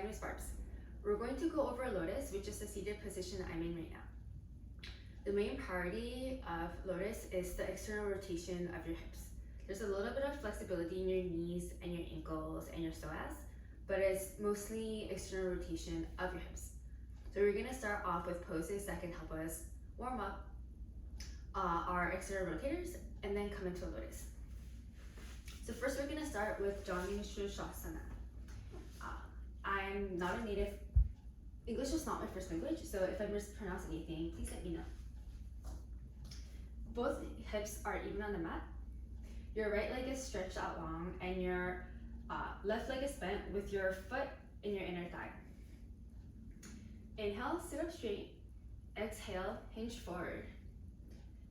Miss Barbs. We're going to go over Lotus, which is the seated position I'm in right now. The main priority of Lotus is the external rotation of your hips. There's a little bit of flexibility in your knees and your ankles and your psoas, but it's mostly external rotation of your hips. So we're gonna start off with poses that can help us warm up our external rotators and then come into Lotus. So first we're gonna start with Jani Shushasana. I'm not a native, English is not my first language, so if I mispronounce anything, please let me know. Both hips are even on the mat. Your right leg is stretched out long and your left leg is bent with your foot in your inner thigh. Inhale, sit up straight. Exhale, hinge forward.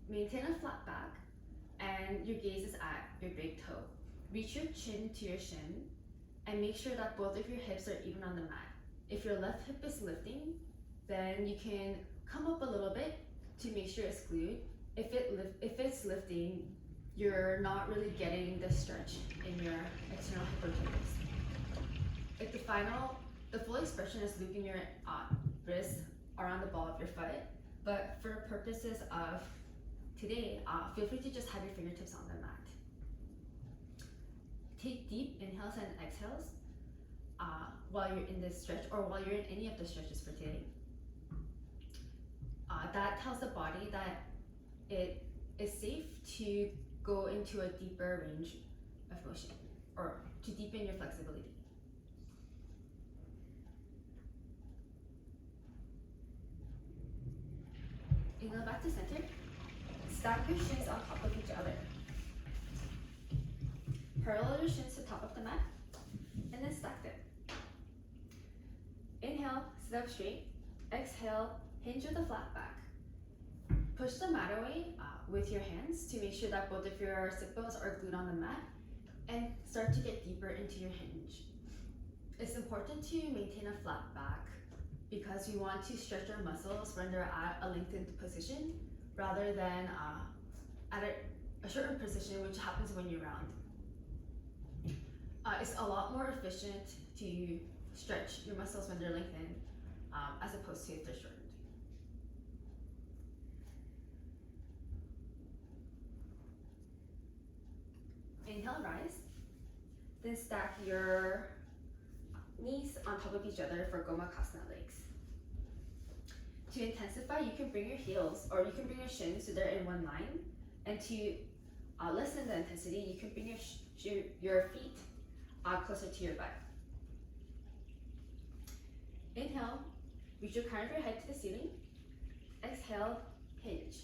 Maintain a flat back and your gaze is at your big toe. Reach your chin to your shin and make sure that both of your hips are even on the mat. If your left hip is lifting, then you can come up a little bit to make sure it's glued. If it's lifting, you're not really getting the stretch in your external hip rotators. If the full expression is looping your wrists around the ball of your foot, but for purposes of today, feel free to just have your fingertips on the mat. Take deep inhales and exhales while you're in this stretch or while you're in any of the stretches for today. That tells the body that it is safe to go into a deeper range of motion or to deepen your flexibility. Inhale back to center. Stack your shins on top of each other. Parallel your shins to the top of the mat and then stack them. Inhale, sit up straight. Exhale, hinge with a flat back. Push the mat away with your hands to make sure that both of your sit bones are glued on the mat and start to get deeper into your hinge. It's important to maintain a flat back because we want to stretch our muscles when they're at a lengthened position rather than at a shortened position, which happens when you round. It's a lot more efficient to stretch your muscles when they're lengthened as opposed to if they're shortened. Inhale, rise. Then stack your knees on top of each other for Gomakasana legs. To intensify, you can bring your heels or you can bring your shins so they're in one line. And to lessen the intensity, you can bring your feet closer to your butt. Inhale, reach your crown of your head to the ceiling. Exhale, hinge.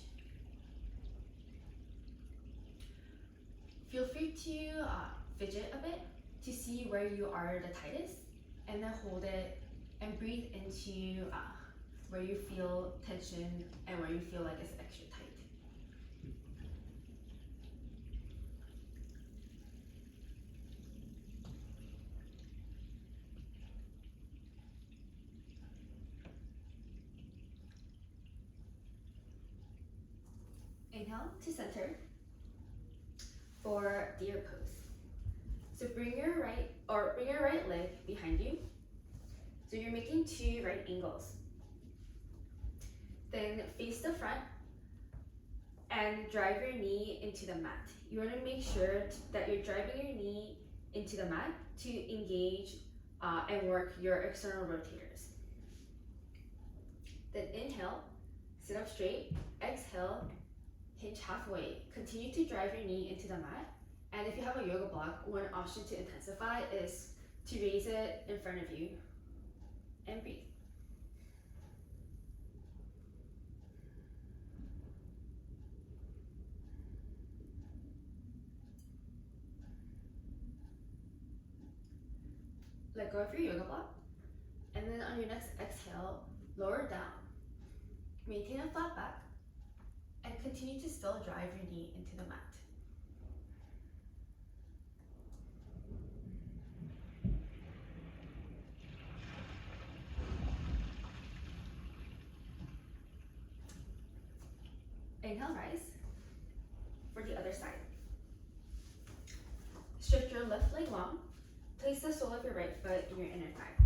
Feel free to fidget a bit to see where you are the tightest and then hold it and breathe into where you feel tension and where you feel like it's extra tight. Inhale to center for deer pose. So bring your right leg behind you. So you're making two right angles. Then face the front and drive your knee into the mat. You want to make sure that you're driving your knee into the mat to engage and work your external rotators. Then inhale, sit up straight, exhale, hinge halfway. Continue to drive your knee into the mat. And if you have a yoga block, one option to intensify is to raise it in front of you and breathe. Let go of your yoga block. And then on your next exhale, lower down. Maintain a flat back and continue to still drive your knee into the mat. Inhale, rise for the other side. Stretch your left leg long. Place the sole of your right foot in your inner thigh.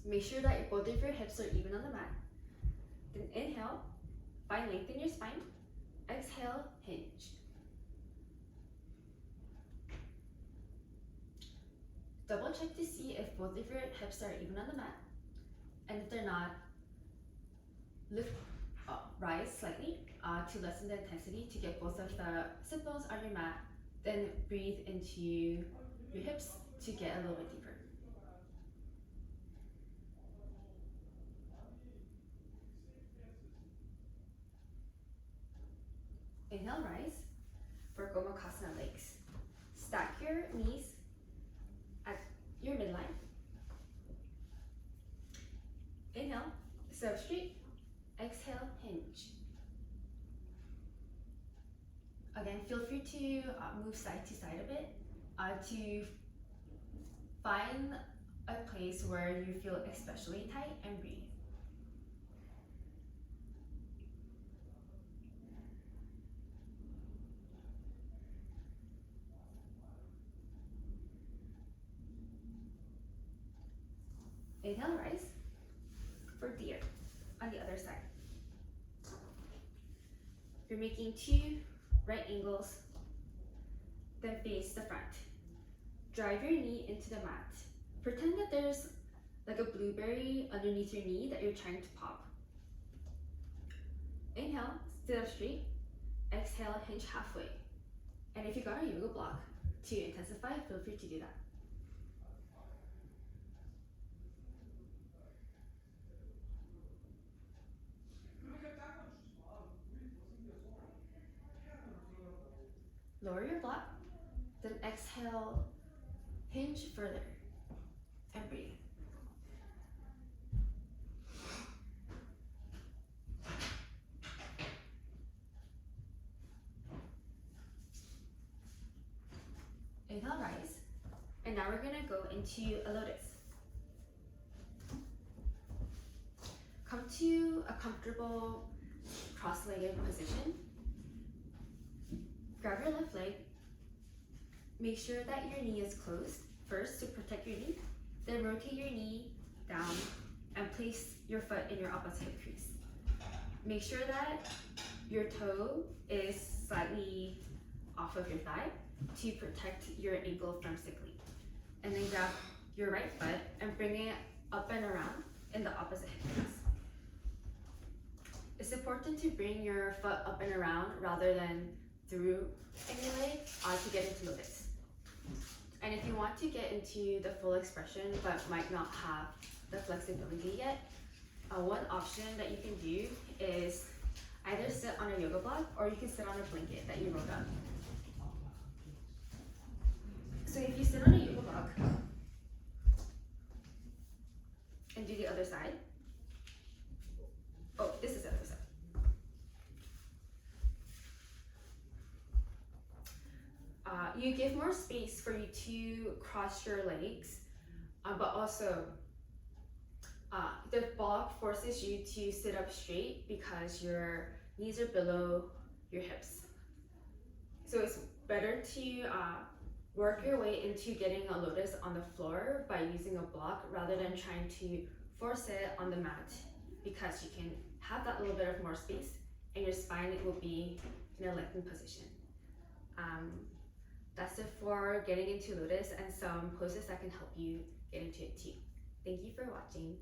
Make sure that both of your hips are even on the mat. Then inhale, find length in your spine. Exhale, hinge. Double check to see if both of your hips are even on the mat. And if they're not, rise slightly to lessen the intensity to get both of the sit bones on your mat. Then breathe into your hips to get a little bit deeper. Inhale, rise for Gomukhasana legs. Stack your knees at your midline. Inhale, sit up straight. Exhale, hinge. Again, feel free to move side to side a bit to find a place where you feel especially tight and breathe. Inhale, rise for deer on the other side. You're making 2 right angles, then face the front. Drive your knee into the mat. Pretend that there's like a blueberry underneath your knee that you're trying to pop. Inhale, sit up straight. Exhale, hinge halfway. And if you got a yoga block to intensify, feel free to do that. Lower your block, then exhale, hinge further, and breathe. Inhale, rise, and now we're gonna go into a lotus. Come to a comfortable cross-legged position. Grab your left leg. Make sure that your knee is closed first to protect your knee. Then rotate your knee down and place your foot in your opposite hip crease. Make sure that your toe is slightly off of your thigh to protect your ankle from sickling. And then grab your right foot and bring it up and around in the opposite hip crease. It's important to bring your foot up and around rather than through any leg to get into lotus. And if you want to get into the full expression but might not have the flexibility yet, one option that you can do is either sit on a yoga block or you can sit on a blanket that you rolled up. So if you sit on a yoga block and do the other side, oh, this is the other side. You give more space for you to cross your legs, but also the block forces you to sit up straight because your knees are below your hips. So it's better to work your way into getting a lotus on the floor by using a block rather than trying to force it on the mat, because you can have that little bit of more space and your spine will be in a lengthened position. That's it for getting into lotus and some poses that can help you get into it too. Thank you for watching.